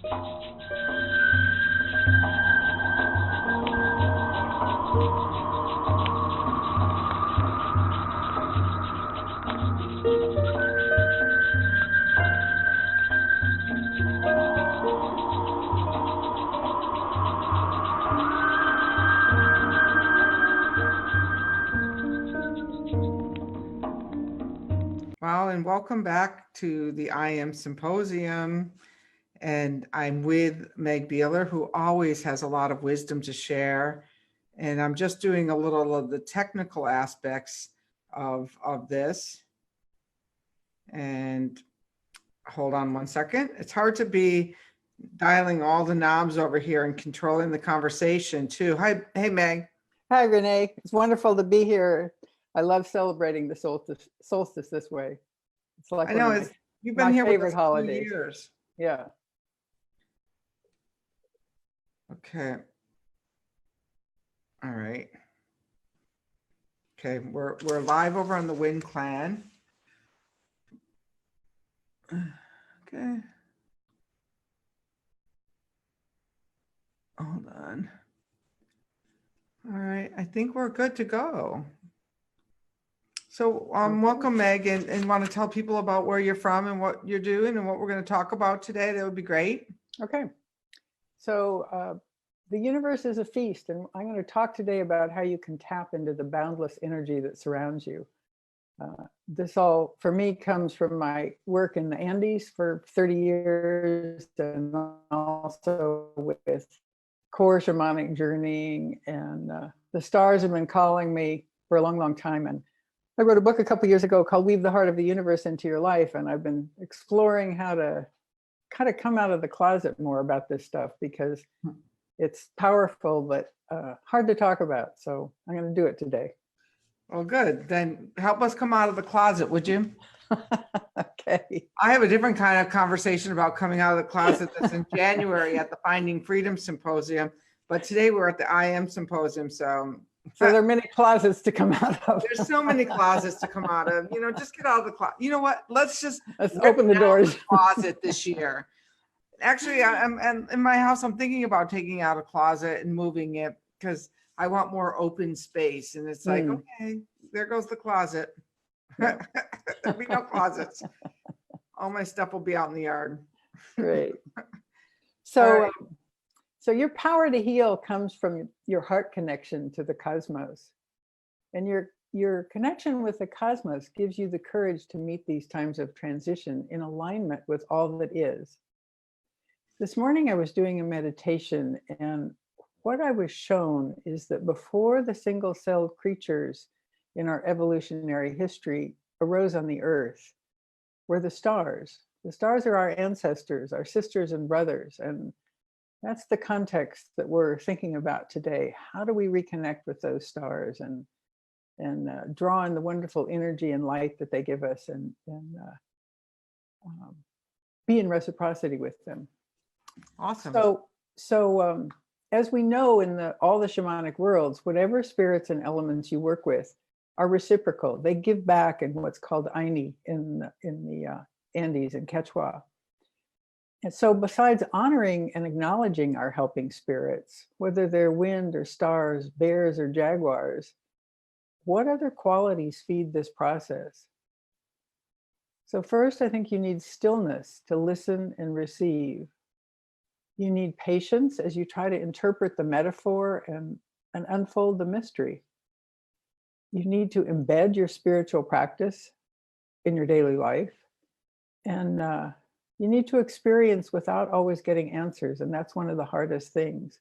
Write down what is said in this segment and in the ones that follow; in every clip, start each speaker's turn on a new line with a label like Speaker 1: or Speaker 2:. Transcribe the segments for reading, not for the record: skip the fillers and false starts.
Speaker 1: Well, and welcome back to the IAM Symposium. And I'm with Meg Beeler, who always has a lot of wisdom to share. And I'm just doing a little of the technical aspects of this. And hold on one second. It's hard to be dialing all the knobs over here and controlling the conversation too. Hi, hey Meg.
Speaker 2: Hi Renee, it's wonderful to be here. I love celebrating the solstice this way. It's like
Speaker 1: I know you've been here
Speaker 2: favorite
Speaker 1: with us
Speaker 2: holidays.
Speaker 1: 2 years.
Speaker 2: Yeah.
Speaker 1: Okay. All right. Okay, we're live over on the Wind Clan. Okay. Hold on. All right, I think we're good to go. So welcome, Meg, and want to tell people about where you're from and what you're doing and what we're going to talk about today. That would be great.
Speaker 2: Okay. So the universe is a feast, and I'm going to talk today about how you can tap into the boundless energy that surrounds you. This all, for me, comes from my work in the Andes for 30 years, and also with core shamanic journeying, and the stars have been calling me for a long, long time. And I wrote a book a couple years ago called Weave the Heart of the Universe into Your Life, and I've been exploring how to kind of come out of the closet more about this stuff, because it's powerful but hard to talk about. So I'm going to do it today.
Speaker 1: Well, good. Then help us come out of the closet, would you?
Speaker 2: Okay.
Speaker 1: I have a different kind of conversation about coming out of the closet that's in January at the Finding Freedom Symposium. But today we're at the IAM Symposium. So
Speaker 2: there are many closets to come out of.
Speaker 1: There's so many closets to come out of. You know, just get out of the closet. You know what? Let's
Speaker 2: open the doors.
Speaker 1: The closet this year. Actually, I'm in my house. I'm thinking about taking out a closet and moving it because I want more open space. And it's like, okay, there goes the closet. There'll be no closets. All my stuff will be out in the yard.
Speaker 2: Great. So, so your power to heal comes from your heart connection to the cosmos, and your connection with the cosmos gives you the courage to meet these times of transition in alignment with all that is. This morning I was doing a meditation, and what I was shown is that before the single-celled creatures in our evolutionary history arose on the earth were the stars. The stars are our ancestors, our sisters and brothers, and that's the context that we're thinking about today. How do we reconnect with those stars and draw in the wonderful energy and light that they give us, and be in reciprocity with them?
Speaker 1: Awesome.
Speaker 2: So as we know in all the shamanic worlds, whatever spirits and elements you work with are reciprocal. They give back in what's called Aini in the Andes and Quechua. And so besides honoring and acknowledging our helping spirits, whether they're wind or stars, bears or jaguars, what other qualities feed this process? So first, I think you need stillness to listen and receive. You need patience as you try to interpret the metaphor and unfold the mystery. You need to embed your spiritual practice in your daily life. And you need to experience without always getting answers. And that's one of the hardest things.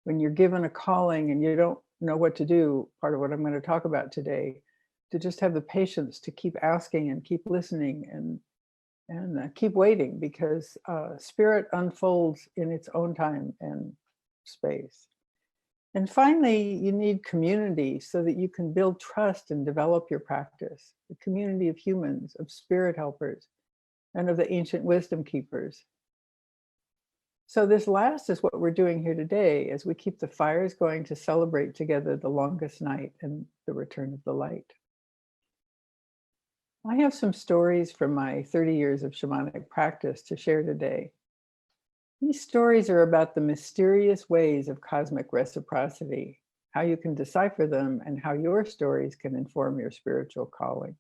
Speaker 2: When you're given a calling and you don't know what to do, part of what I'm going to talk about today, to just have the patience to keep asking and keep listening and keep waiting, because spirit unfolds in its own time and space. And finally, you need community so that you can build trust and develop your practice. A community of humans, of spirit helpers, and of the ancient wisdom keepers. So this last is what we're doing here today as we keep the fires going to celebrate together the longest night and the return of the light. I have some stories from my 30 years of shamanic practice to share today. These stories are about the mysterious ways of cosmic reciprocity, how you can decipher them, and how your stories can inform your spiritual calling.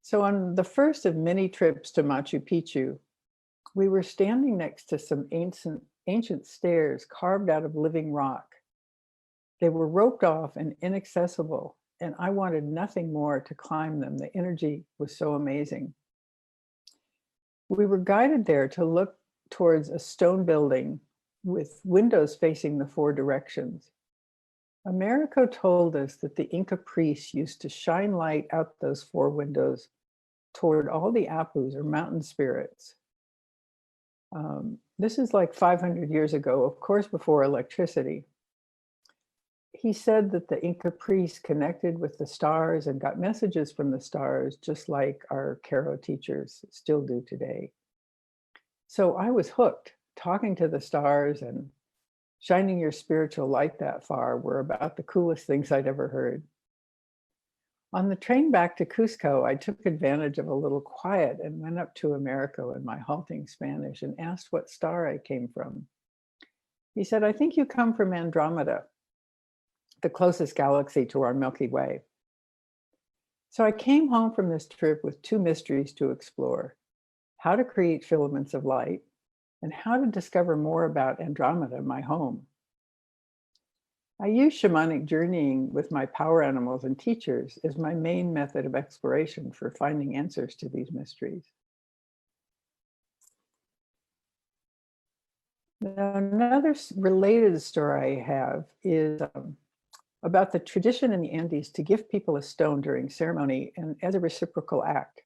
Speaker 2: So on the first of many trips to Machu Picchu, we were standing next to some ancient stairs carved out of living rock. They were roped off and inaccessible, and I wanted nothing more to climb them. The energy was so amazing. We were guided there to look towards a stone building with windows facing the four directions. Americo told us that the Inca priests used to shine light out those four windows toward all the apus, or mountain spirits. This is like 500 years ago, of course, before electricity. He said that the Inca priests connected with the stars and got messages from the stars, just like our Tarot teachers still do today. So I was hooked. Talking to the stars and shining your spiritual light that far were about the coolest things I'd ever heard. On the train back to Cusco, I took advantage of a little quiet and went up to Americo in my halting Spanish and asked what star I came from. He said, "I think you come from Andromeda, the closest galaxy to our Milky Way." So I came home from this trip with two mysteries to explore: how to create filaments of light, and how to discover more about Andromeda, my home. I use shamanic journeying with my power animals and teachers as my main method of exploration for finding answers to these mysteries. Now, another related story I have is about the tradition in the Andes to give people a stone during ceremony and as a reciprocal act.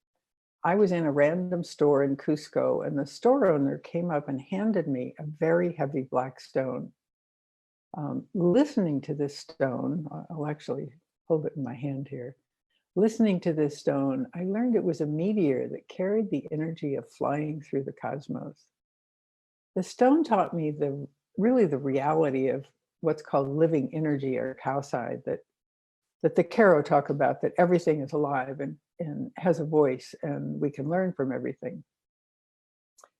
Speaker 2: I was in a random store in Cusco, and the store owner came up and handed me a very heavy black stone. Listening to this stone, I'll actually hold it in my hand here. Listening to this stone, I learned it was a meteor that carried the energy of flying through the cosmos. The stone taught me the reality of what's called living energy, or Kaosai, that the Karo talk about, that everything is alive and has a voice, and we can learn from everything.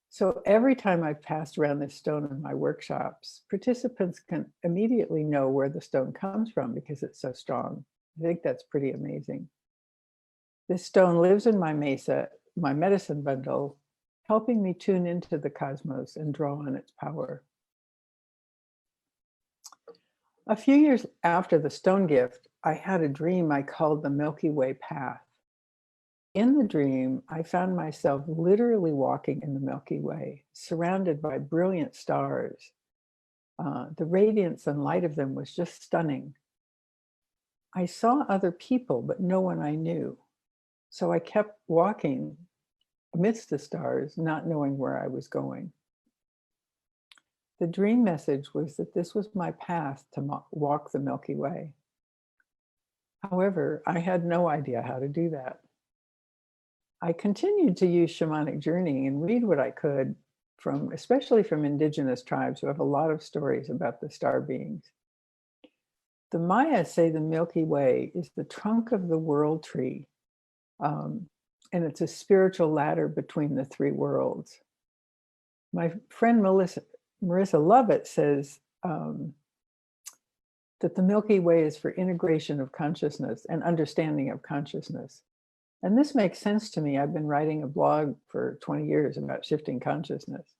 Speaker 2: So every time I've passed around this stone in my workshops, participants can immediately know where the stone comes from because it's so strong. I think that's pretty amazing. This stone lives in my mesa, my medicine bundle, helping me tune into the cosmos and draw on its power. A few years after the stone gift, I had a dream I called the Milky Way Path. In the dream, I found myself literally walking in the Milky Way, surrounded by brilliant stars. The radiance and light of them was just stunning. I saw other people, but no one I knew. So I kept walking amidst the stars, not knowing where I was going. The dream message was that this was my path to walk the Milky Way. However, I had no idea how to do that. I continued to use shamanic journeying and read what I could especially from indigenous tribes who have a lot of stories about the star beings. The Maya say the Milky Way is the trunk of the world tree, and it's a spiritual ladder between the three worlds. My friend Marissa Lovett says that the Milky Way is for integration of consciousness and understanding of consciousness. And this makes sense to me. I've been writing a blog for 20 years about shifting consciousness.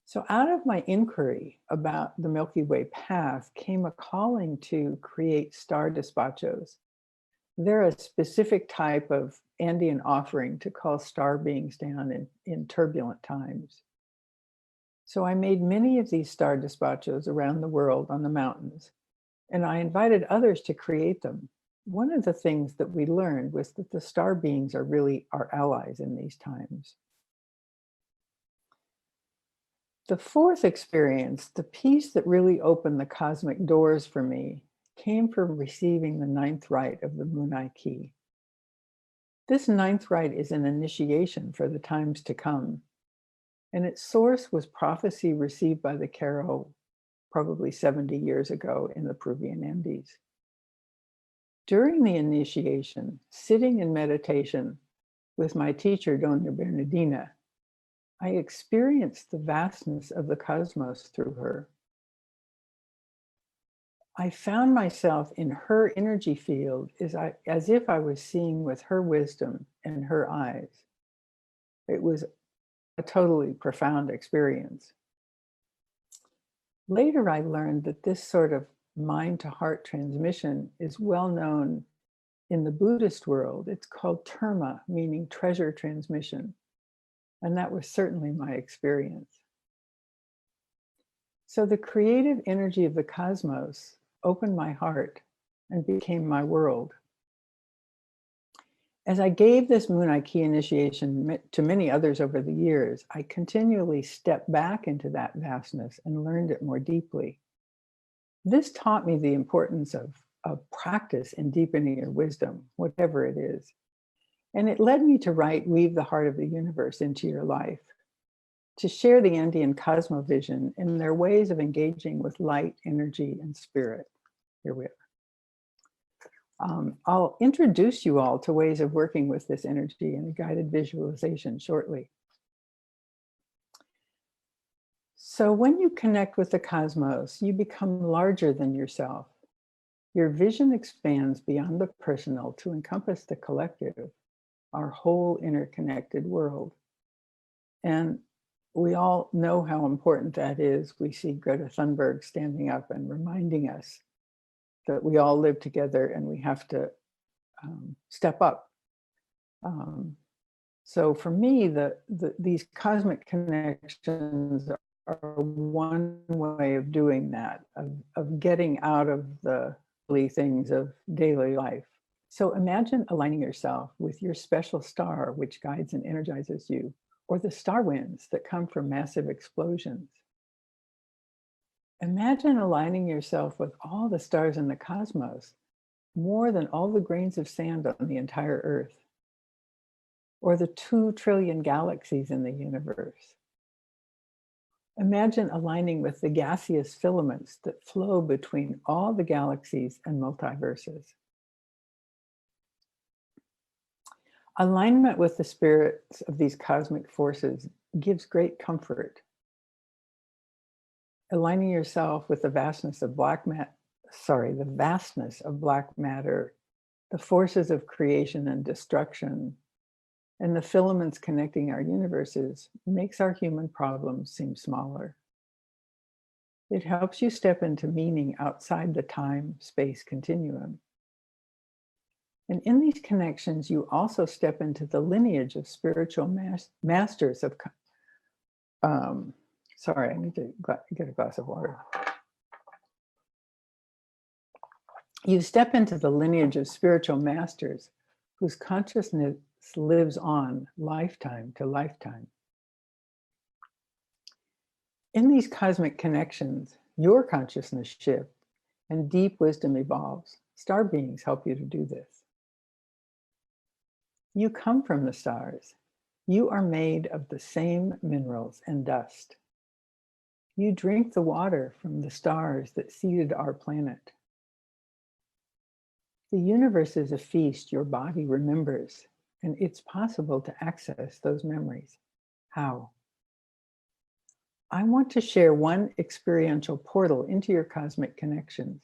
Speaker 2: So out of my inquiry about the Milky Way path came a calling to create star despachos. They're a specific type of Andean offering to call star beings down in turbulent times. So I made many of these star despachos around the world on the mountains, and I invited others to create them. One of the things that we learned was that the star beings are really our allies in these times. The fourth experience, the piece that really opened the cosmic doors for me, came from receiving the ninth rite of the Munay-Ki. This ninth rite is an initiation for the times to come, and its source was prophecy received by the Karo probably 70 years ago in the Peruvian Andes. During the initiation, sitting in meditation with my teacher, Dona Bernardina, I experienced the vastness of the cosmos through her. I found myself in her energy field as if I was seeing with her wisdom and her eyes. It was a totally profound experience. Later, I learned that this sort of mind to heart transmission is well known in the Buddhist world. It's called terma, meaning treasure transmission. And that was certainly my experience. So the creative energy of the cosmos opened my heart and became my world. As I gave this Munay-Ki initiation to many others over the years, I continually stepped back into that vastness and learned it more deeply. This taught me the importance of practice in deepening your wisdom, whatever it is. And it led me to write Weave the Heart of the Universe into Your Life, to share the Andean cosmovision and their ways of engaging with light, energy, and spirit. Here we are. I'll introduce you all to ways of working with this energy in a guided visualization shortly. So when you connect with the cosmos, you become larger than yourself. Your vision expands beyond the personal to encompass the collective, our whole interconnected world. And we all know how important that is. We see Greta Thunberg standing up and reminding us that we all live together and we have to step up. So for me, these cosmic connections are one way of doing that, of getting out of the things of daily life. So imagine aligning yourself with your special star, which guides and energizes you, or the star winds that come from massive explosions. Imagine aligning yourself with all the stars in the cosmos, more than all the grains of sand on the entire Earth, or the 2 trillion galaxies in the universe. Imagine aligning with the gaseous filaments that flow between all the galaxies and multiverses. Alignment with the spirits of these cosmic forces gives great comfort. Aligning yourself with the vastness of black matter, the forces of creation and destruction, and the filaments connecting our universes makes our human problems seem smaller. It helps you step into meaning outside the time-space continuum. And in these connections, you also step into the lineage of spiritual masters of, sorry, I need to get a glass of water. You step into the lineage of spiritual masters whose consciousness lives on lifetime to lifetime. In these cosmic connections, your consciousness shifts and deep wisdom evolves. Star beings help you to do this. You come from the stars. You are made of the same minerals and dust. You drink the water from the stars that seeded our planet. The universe is a feast your body remembers, and it's possible to access those memories. How? I want to share one experiential portal into your cosmic connections.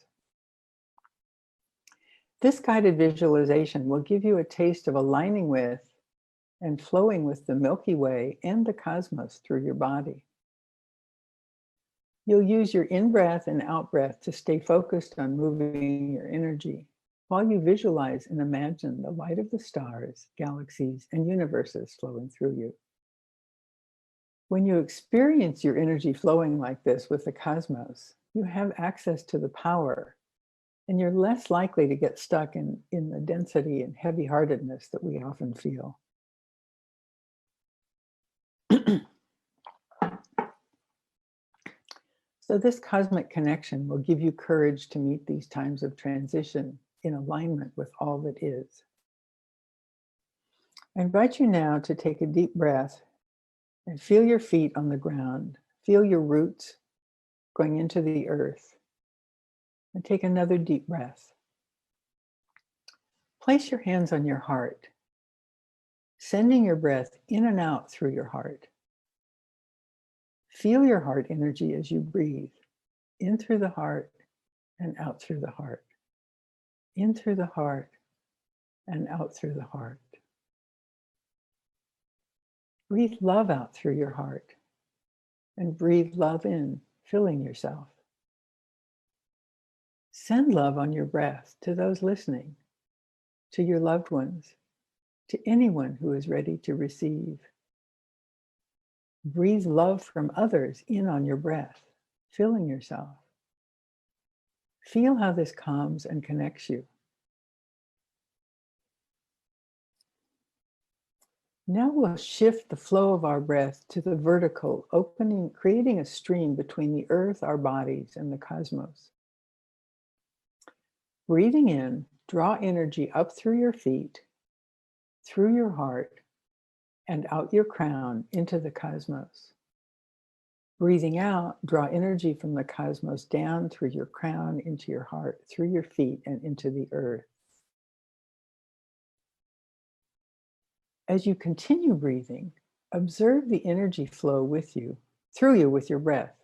Speaker 2: This guided visualization will give you a taste of aligning with and flowing with the Milky Way and the cosmos through your body. You'll use your in-breath and out-breath to stay focused on moving your energy while you visualize and imagine the light of the stars, galaxies, and universes flowing through you. When you experience your energy flowing like this with the cosmos, you have access to the power, and you're less likely to get stuck in the density and heavy-heartedness that we often feel. So this cosmic connection will give you courage to meet these times of transition in alignment with all that is. I invite you now to take a deep breath and feel your feet on the ground. Feel your roots going into the earth. And take another deep breath. Place your hands on your heart, sending your breath in and out through your heart. Feel your heart energy as you breathe, in through the heart and out through the heart, in through the heart and out through the heart. Breathe love out through your heart and breathe love in, filling yourself. Send love on your breath to those listening, to your loved ones, to anyone who is ready to receive. Breathe love from others in on your breath, filling yourself. Feel how this calms and connects you. Now we'll shift the flow of our breath to the vertical, opening, creating a stream between the earth, our bodies, and the cosmos. Breathing in, draw energy up through your feet, through your heart, and out your crown into the cosmos. Breathing out, draw energy from the cosmos down through your crown into your heart, through your feet, and into the earth. As you continue breathing, observe the energy flow with you, through you with your breath.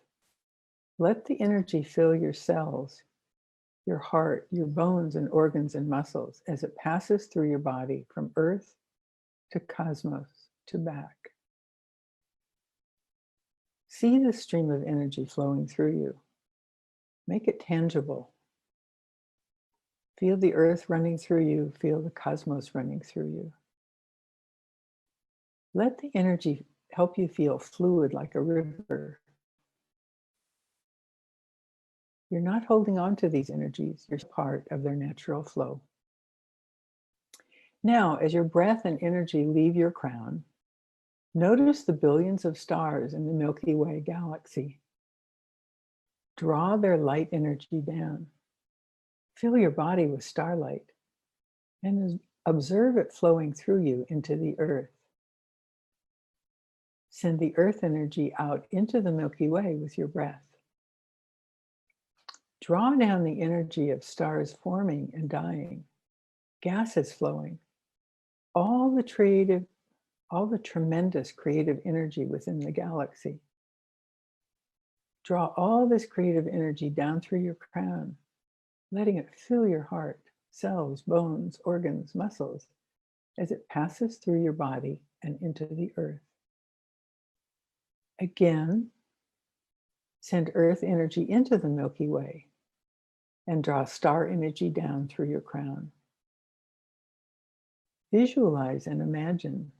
Speaker 2: Let the energy fill your cells, your heart, your bones and organs and muscles as it passes through your body from earth to cosmos to back. See the stream of energy flowing through you. Make it tangible. Feel the earth running through you, feel the cosmos running through you. Let the energy help you feel fluid like a river. You're not holding on to these energies, you're part of their natural flow. Now, as your breath and energy leave your crown, notice the billions of stars in the Milky Way galaxy. Draw their light energy down. Fill your body with starlight and observe it flowing through you into the earth. Send the earth energy out into the Milky Way with your breath. Draw down the energy of stars forming and dying, gases flowing, all the tremendous creative energy within the galaxy. Draw all this creative energy down through your crown, letting it fill your heart, cells, bones, organs, muscles, as it passes through your body and into the earth. Again, send earth energy into the Milky Way and draw star energy down through your crown. Visualize and imagine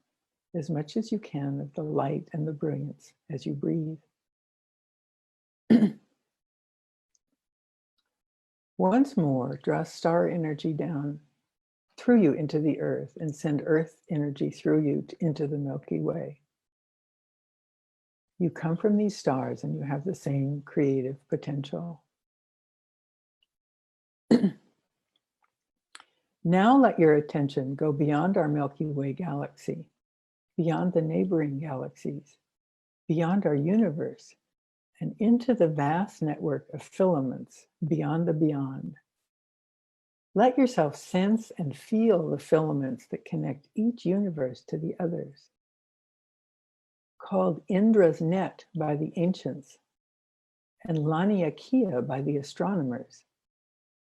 Speaker 2: as much as you can of the light and the brilliance as you breathe. Once more, draw star energy down through you into the earth and send earth energy through you into the Milky Way. You come from these stars and you have the same creative potential. Now let your attention go beyond our Milky Way galaxy, beyond the neighboring galaxies, beyond our universe, and into the vast network of filaments beyond the beyond. Let yourself sense and feel the filaments that connect each universe to the others. Called Indra's net by the ancients and Laniakea by the astronomers,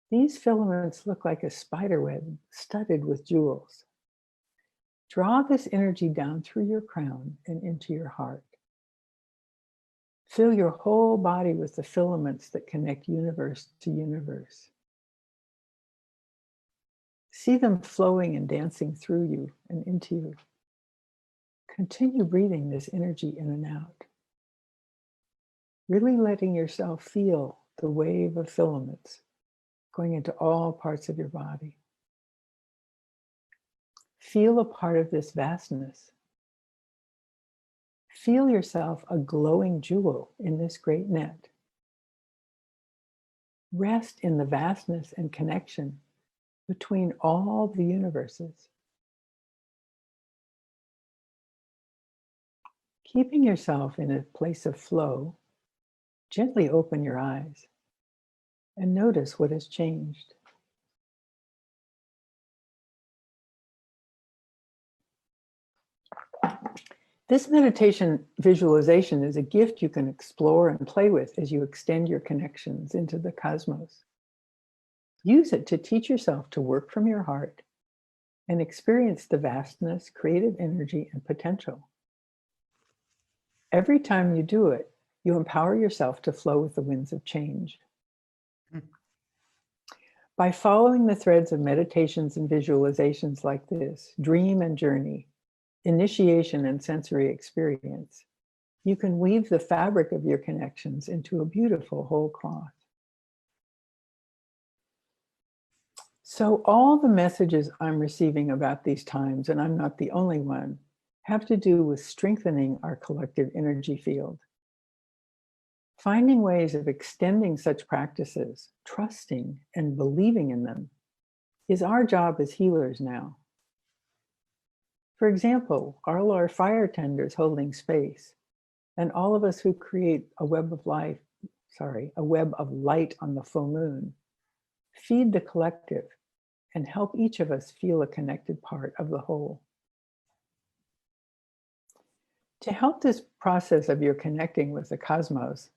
Speaker 2: these filaments look like a spider web studded with jewels. Draw this energy down through your crown and into your heart. Fill your whole body with the filaments that connect universe to universe. See them flowing and dancing through you and into you. Continue breathing this energy in and out. Really letting yourself feel the wave of filaments going into all parts of your body. Feel a part of this vastness. Feel yourself a glowing jewel in this great net. Rest in the vastness and connection between all the universes. Keeping yourself in a place of flow, gently open your eyes and notice what has changed. This meditation visualization is a gift you can explore and play with as you extend your connections into the cosmos. Use it to teach yourself to work from your heart and experience the vastness, creative energy, and potential. Every time you do it, you empower yourself to flow with the winds of change. By following the threads of meditations and visualizations like this, dream and journey, initiation and sensory experience, you can weave the fabric of your connections into a beautiful whole cloth. So all the messages I'm receiving about these times, and I'm not the only one, have to do with strengthening our collective energy field. Finding ways of extending such practices, trusting and believing in them, is our job as healers now. For example, all our fire tenders holding space, and all of us who create a web of light on the full moon, feed the collective and help each of us feel a connected part of the whole. To help this process of your connecting with the cosmos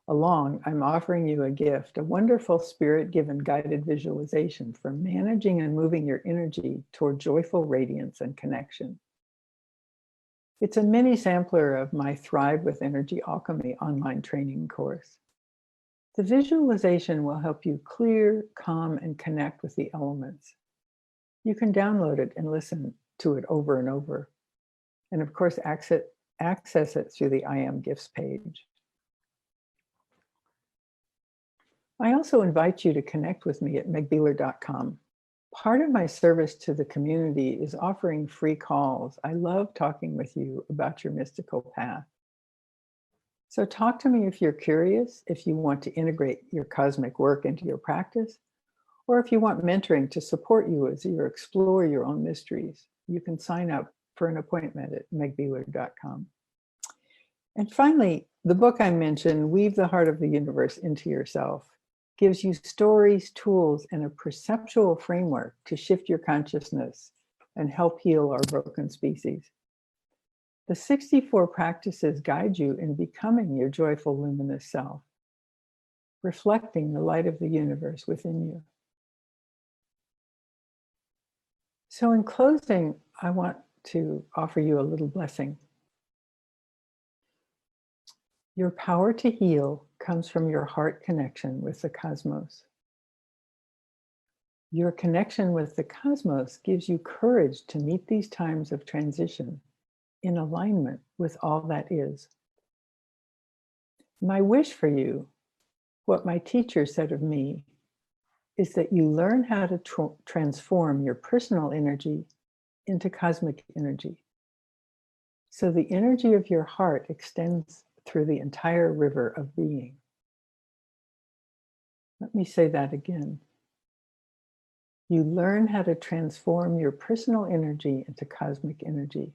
Speaker 2: along, I'm offering you a gift, a wonderful spirit-given guided visualization for managing and moving your energy toward joyful radiance and connection. It's a mini sampler of my Thrive with Energy Alchemy online training course. The visualization will help you clear, calm, and connect with the elements. You can download it and listen to it over and over. And of course, access it through the IAM Gifts page. I also invite you to connect with me at megbeeler.com. Part of my service to the community is offering free calls. I love talking with you about your mystical path. So talk to me if you're curious, if you want to integrate your cosmic work into your practice, or if you want mentoring to support you as you explore your own mysteries. You can sign up for an appointment at megbeeler.com. And finally, the book I mentioned, Weave the Heart of the Universe into Yourself, gives you stories, tools, and a perceptual framework to shift your consciousness and help heal our broken species. The 64 practices guide you in becoming your joyful, luminous self, reflecting the light of the universe within you. So in closing, I want to offer you a little blessing. Your power to heal comes from your heart connection with the cosmos. Your connection with the cosmos gives you courage to meet these times of transition in alignment with all that is. My wish for you, what my teacher said of me, is that you learn how to transform your personal energy into cosmic energy. So the energy of your heart extends through the entire river of being. Let me say that again. You learn how to transform your personal energy into cosmic energy.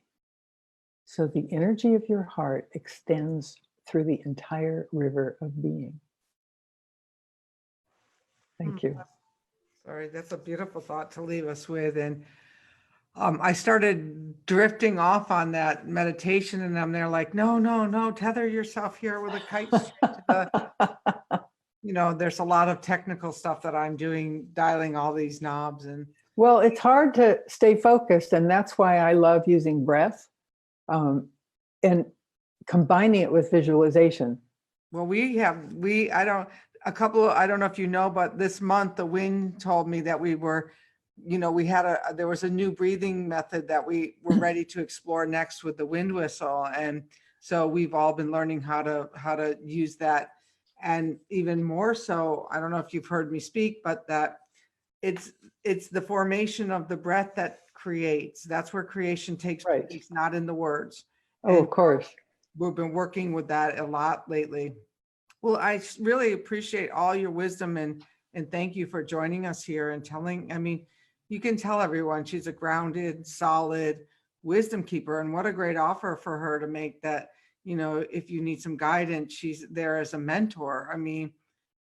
Speaker 2: So the energy of your heart extends through the entire river of being. Thank you.
Speaker 1: Sorry, that's a beautiful thought to leave us with. And I started drifting off on that meditation, and I'm there like, no, tether yourself here with a kite straight to the, there's a lot of technical stuff that I'm doing, dialing all these knobs. And
Speaker 2: well, it's hard to stay focused, and that's why I love using breath and combining it with visualization.
Speaker 1: Well, I don't know if you know, but this month the wind told me that there was a new breathing method that we were ready to explore next with the wind whistle. And so we've all been learning how to use that. And even more so, I don't know if you've heard me speak, but that it's the formation of the breath that creates. That's where creation takes place, not in the words.
Speaker 2: Oh, of course.
Speaker 1: We've been working with that a lot lately. Well, I really appreciate all your wisdom and thank you for joining us here and you can tell everyone she's a grounded, solid wisdom keeper, and what a great offer for her to make that, if you need some guidance, she's there as a mentor.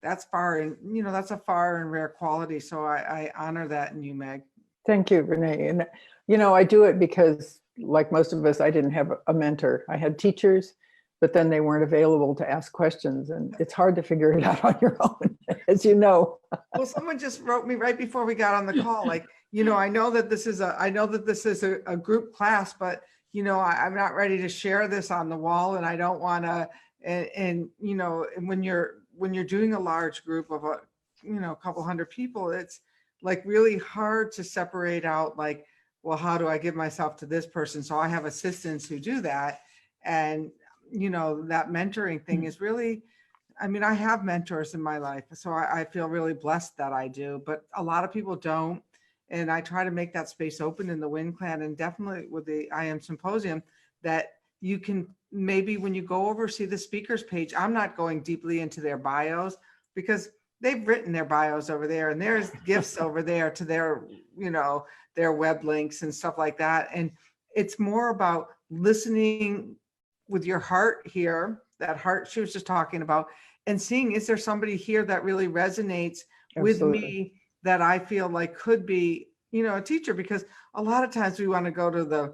Speaker 1: That's that's a far and rare quality. So I honor that in you, Meg.
Speaker 2: Thank you, Renee. And, I do it because like most of us, I didn't have a mentor. I had teachers, but then they weren't available to ask questions, and it's hard to figure it out on your own, as you know.
Speaker 1: Well, someone just wrote me right before we got on the call, like, I know that this is a group class, but I'm not ready to share this on the wall, and I don't want to. And when you're doing a large group of a couple hundred people, it's like really hard to separate out, like, well, how do I give myself to this person? So I have assistants who do that. And, that mentoring thing is really, I have mentors in my life, so I feel really blessed that I do, but a lot of people don't. And I try to make that space open in the Wind Clan, and definitely with the IAM Symposium, that you can maybe when you go over, see the speakers page, I'm not going deeply into their bios because they've written their bios over there, and there's gifts over there to their web links and stuff like that. And it's more about listening with your heart here, that heart she was just talking about, and seeing, is there somebody here that really resonates with me, that I feel like could be, a teacher? Because a lot of times we want to go to the,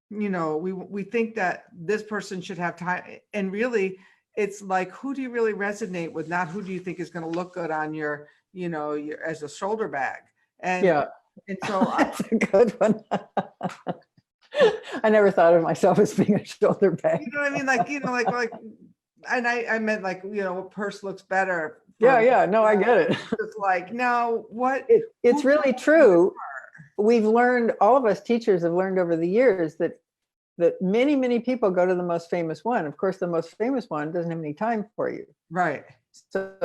Speaker 1: we think that this person should have time, and really it's like, who do you really resonate with, not who do you think is going to look good on your as a shoulder bag. And
Speaker 2: yeah,
Speaker 1: and so
Speaker 2: that's a good one. I never thought of myself as being a shoulder bag.
Speaker 1: you know what I mean, like and I meant like, what purse looks better.
Speaker 2: Yeah, no, I get it.
Speaker 1: It's like, no, what
Speaker 2: it's really true. We've learned, all of us teachers have learned over the years that many, many people go to the most famous one. Of course, the most famous one doesn't have any time for you.
Speaker 1: Right.
Speaker 2: So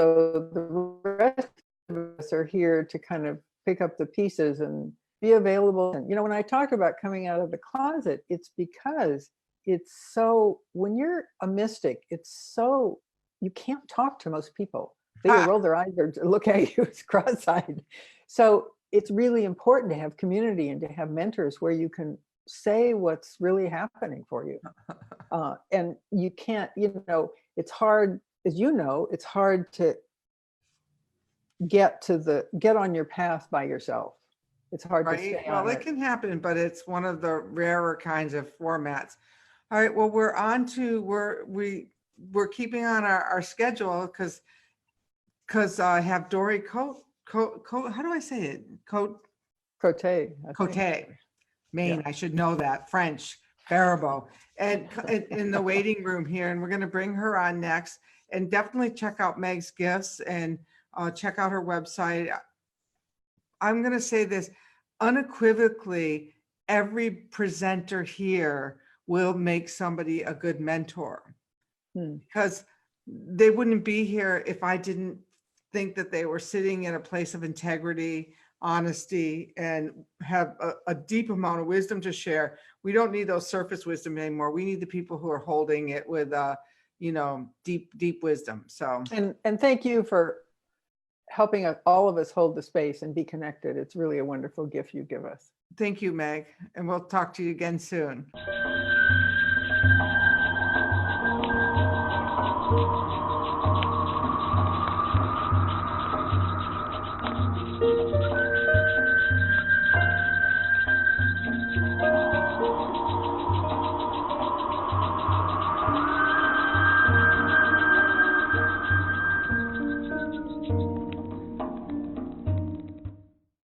Speaker 2: the rest of us are here to kind of pick up the pieces and be available. And, when I talk about coming out of the closet, it's because it's so, when you're a mystic, it's so, you can't talk to most people. They roll their eyes or look at you as cross-eyed. So it's really important to have community and to have mentors where you can say what's really happening for you. And you can't, it's hard, as it's hard to get on your path by yourself. It's hard to stay on
Speaker 1: it can happen, but it's one of the rarer kinds of formats. All right, well, we're keeping on our schedule because I have Dory Cote, how do I say it? Cote, Maine.
Speaker 2: Yeah.
Speaker 1: I should know that. French, Faribault, and in the waiting room here, and we're going to bring her on next. And definitely check out Meg's gifts and check out her website. I'm going to say this unequivocally: every presenter here will make somebody a good mentor, because they wouldn't be here if I didn't think that they were sitting in a place of integrity, honesty, and have a deep amount of wisdom to share. We don't need those surface wisdom anymore. We need the people who are holding it with deep wisdom. So
Speaker 2: and thank you for helping all of us hold the space and be connected. It's really a wonderful gift you give us.
Speaker 1: Thank you, Meg, and we'll talk to you again soon.